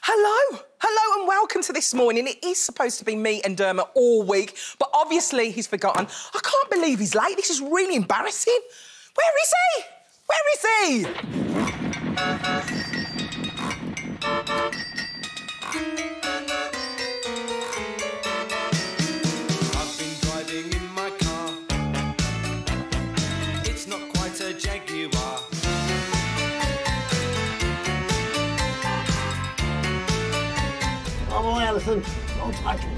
Hello and welcome to This Morning. It is supposed to be me and Dermot all week, but obviously he's forgotten. I can't believe he's late. This is really embarrassing. Where is he? Where is he? I've been driving in my car. It's not quite a Jaguar. Oh, Alison, wrong title.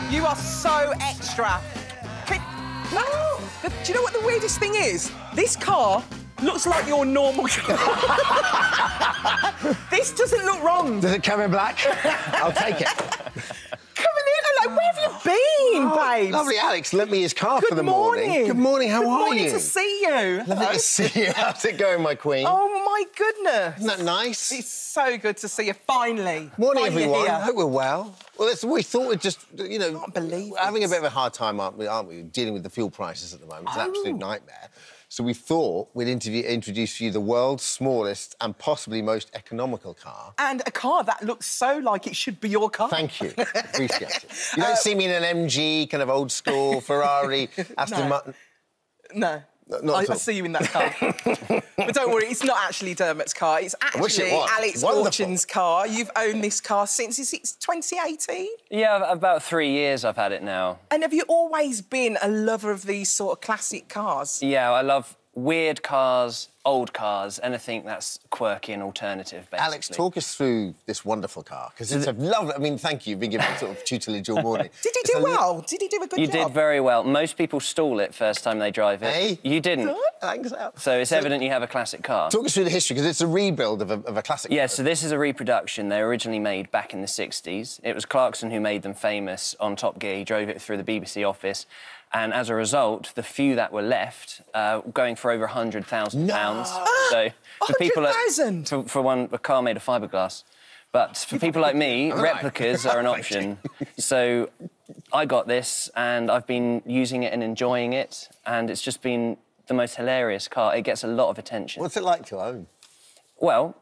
You are so extra. Do you know what the weirdest thing is? This car looks like your normal car. This doesn't look wrong. Does it come in black? I'll take it. Coming in, I'm like, where have you been, babes? Lovely, Alex lent me his car Good for the morning. morning. Good morning, how are you? Good morning to see you. Lovely to see you. How's it going, my queen? Oh, my goodness. Isn't that nice? It's so good to see you, finally. Morning, Finally everyone. here. I hope we're well. Well, we thought we'd just, you know... I can't believe we're having a this. bit of a hard time, aren't we, dealing with the fuel prices at the moment. It's an absolute nightmare. So we thought we'd introduce you the world's smallest and possibly most economical car. And a car that looks so like it should be your car. Thank you. Appreciate it. You don't see me in an MG, kind of old-school Ferrari, Aston Martin... No. Not at all. I see you in that car. But don't worry, it's not actually Dermot's car. It's wish it actually was. Alex Wonderful. Fortune's car. You've owned this car since, is it 2018? Yeah, about 3 years I've had it now. And have you always been a lover of these sort of classic cars? Yeah, I love weird cars, old cars, anything that's quirky and alternative, basically. Alex, talk us through this wonderful car, because it's a lovely... I mean, thank you. You've been given sort of tutelage all morning. Did he do well? Did he do a good job? You did very well. Most people stall it first time they drive it. Hey. You didn't. Good. Thanks, Al. So it's evident you have a classic car. Talk us through the history, because it's a rebuild of a classic car. Yeah, so this is a reproduction. They were originally made back in the 60s. It was Clarkson who made them famous on Top Gear. He drove it through the BBC office. And as a result, the few that were left, going for over £100,000. So for people like, for a car made of fiberglass. But for people like me, replicas are an option. So I got this, and I've been using it and enjoying it, and it's just been the most hilarious car. It gets a lot of attention. What's it like to own? Well,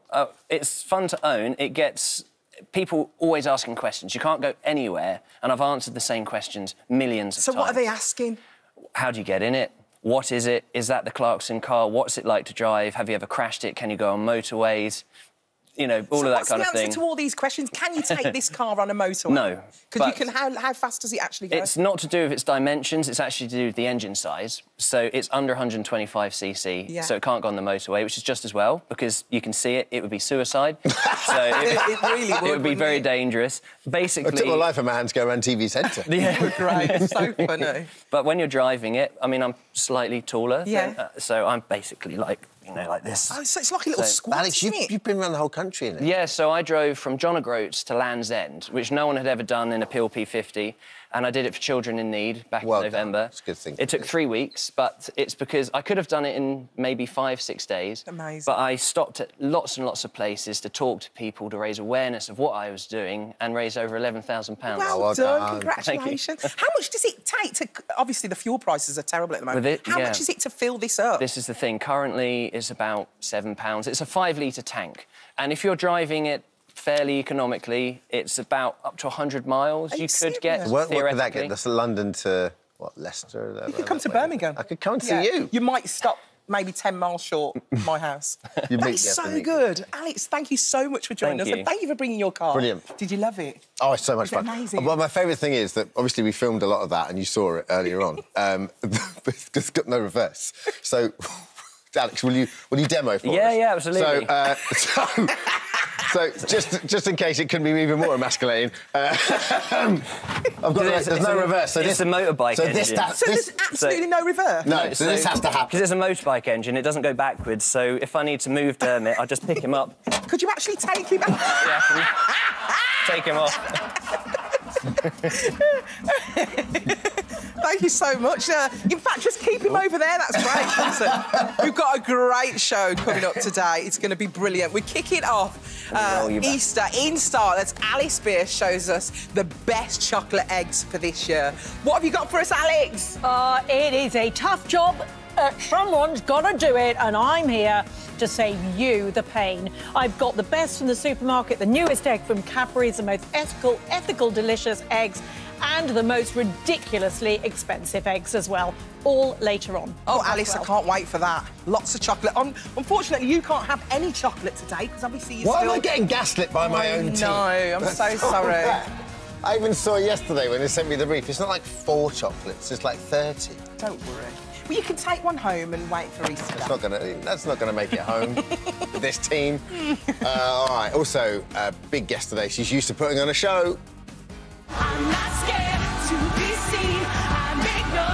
it's fun to own. It gets people always asking questions. You can't go anywhere, and I've answered the same questions millions of times. So what are they asking? How do you get in it? What is it? Is that the Clarkson car? What's it like to drive? Have you ever crashed it? Can you go on motorways? You know, all of that kind of thing. So what's the answer to all these questions? Can you take this car on a motorway? No. Because you can... How fast does it actually go? It's not to do with its dimensions. It's actually to do with the engine size. So it's under 125cc, so it can't go on the motorway, which is just as well, because you can see it. It would be suicide. So it really would. It would be very dangerous. Basically... It took my life of man to go around TV Centre. Yeah. Great. So funny. But when you're driving it, I mean, I'm slightly taller. Yeah. So I'm basically like... You know, like this. Oh, so it's like a little squat, Alex, you've been around the whole country, innit? Yeah, so I drove from John O'Groats to Land's End, which no one had ever done in a Peel P50, and I did it for Children in Need back in November. It's a good thing. It took 3 weeks, but it's because I could have done it in maybe 5-6 days. Amazing. But I stopped at lots and lots of places to talk to people, to raise awareness of what I was doing, and raise over £11,000. Well done, congratulations. How much does it take to... Obviously, the fuel prices are terrible at the moment. How much is it to fill this up? This is the thing. Currently, it's about £7. It's a 5-litre tank. And if you're driving it fairly economically, it's about up to 100 miles. You could get, What could that theoretically. get? That's London to, what, Leicester? You could come to Birmingham. I could come to you. You might stop maybe 10 miles short of my house. You'd That meet is me so after good. Alex, thank you so much for joining us. Thank you. And thank you for bringing your car. Brilliant. Did you love it? Oh, it's so much fun. Amazing. Well, my favourite thing is that, obviously, we filmed a lot of that and you saw it earlier on. But it's got no reverse. So, Alex, will you demo for us? Yeah, absolutely. So, just in case it could be even more emasculating, I've got there's no reverse. So it's a motorbike engine. So there's absolutely no reverse? No, so this has to happen. Because it's a motorbike engine, it doesn't go backwards, so if I need to move Dermot, I just pick him up. Could you actually take him out? Yeah, I can take him off. Thank you so much. In fact, just keep him over there. That's great. Listen, we've got a great show coming up today. It's going to be brilliant. We kick it off Easter in style as Alice Beer shows us the best chocolate eggs for this year. What have you got for us, Alex? It is a tough job. Someone's got to do it, and I'm here to save you the pain. I've got the best from the supermarket, the newest egg from Cadbury's, the most ethical, delicious eggs, and the most ridiculously expensive eggs as well, all later on. Oh, Alice, I can't wait for that. Lots of chocolate. Unfortunately, you can't have any chocolate today, because obviously you're Why still... am I getting gaslit by my own team? No, I'm so sorry. I even saw yesterday when they sent me the brief, it's not like 4 chocolates, it's like 30. Don't worry. Well, you can take one home and wait for Easter. That's not gonna make it home with this team. All right. Also, big guest today. She's used to putting on a show. I'm not scared to be seen. I make no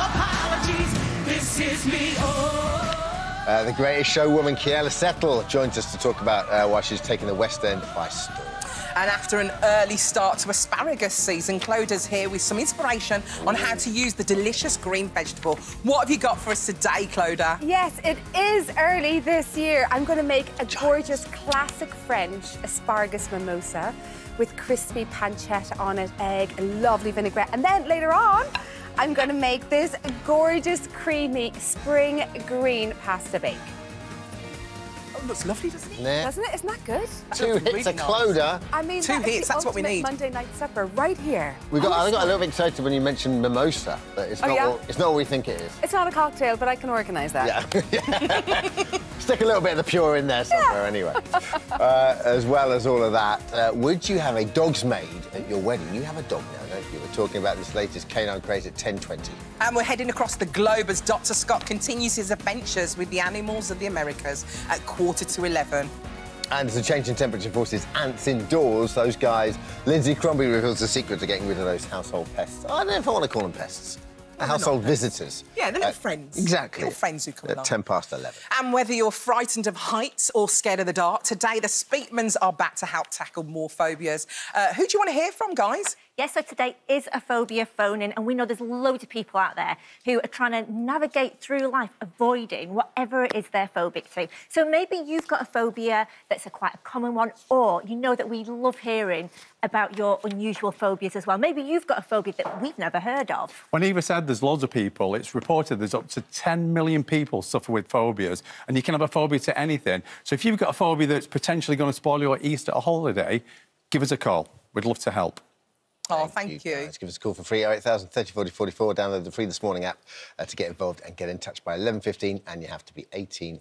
apologies. This is me. Oh. The greatest showwoman, Kiela Settle, joins us to talk about why she's taken the West End by storm. And after an early start to asparagus season, Clodagh's here with some inspiration on how to use the delicious green vegetable. What have you got for us today, Clodagh? Yes, it is early this year. I'm going to make a gorgeous classic French asparagus mimosa with crispy pancetta on it, egg, a lovely vinaigrette. And then later on, I'm going to make this gorgeous, creamy spring green pasta bake. Oh, looks lovely, doesn't it? Yeah. Doesn't it? Isn't that good? 2 hits really of nice. Clodagh. I mean, Two hits, that's what we need. Monday night supper right here. I got a little bit excited when you mentioned mimosa, but it's not. yeah? It's not what we think it is. It's not a cocktail, but I can organise that. Yeah. Stick a little bit of the pure in there somewhere, anyway. As well as all of that, would you have a dog's maid at your wedding? You have a dog now, don't you? We're talking about this latest canine craze at 10:20. And we're heading across the globe as Dr. Scott continues his adventures with the animals of the Americas at 11:15. And as a change in temperature forces ants indoors, those guys, Lindsay Crombie reveals the secret to getting rid of those household pests. I don't know if I want to call them pests. Household visitors. Yeah, they're little friends. Exactly. Little friends who come at along. 11:10. And whether you're frightened of heights or scared of the dark, today the Speakmans are back to help tackle more phobias. Who do you want to hear from, guys? Yes, so today is a phobia phone-in, and we know there's loads of people out there who are trying to navigate through life avoiding whatever it is they're phobic to. So maybe you've got a phobia that's quite a common one, or you know that we love hearing about your unusual phobias as well. Maybe you've got a phobia that we've never heard of. When Eva said there's loads of people, it's reported there's up to 10 million people suffer with phobias, and you can have a phobia to anything. So if you've got a phobia that's potentially going to spoil your Easter holiday, give us a call. We'd love to help. Oh, thank you. Guys. Give us a call for free, 08000 30 40 44. Download the Free This Morning app to get involved and get in touch by 11:15, and you have to be 18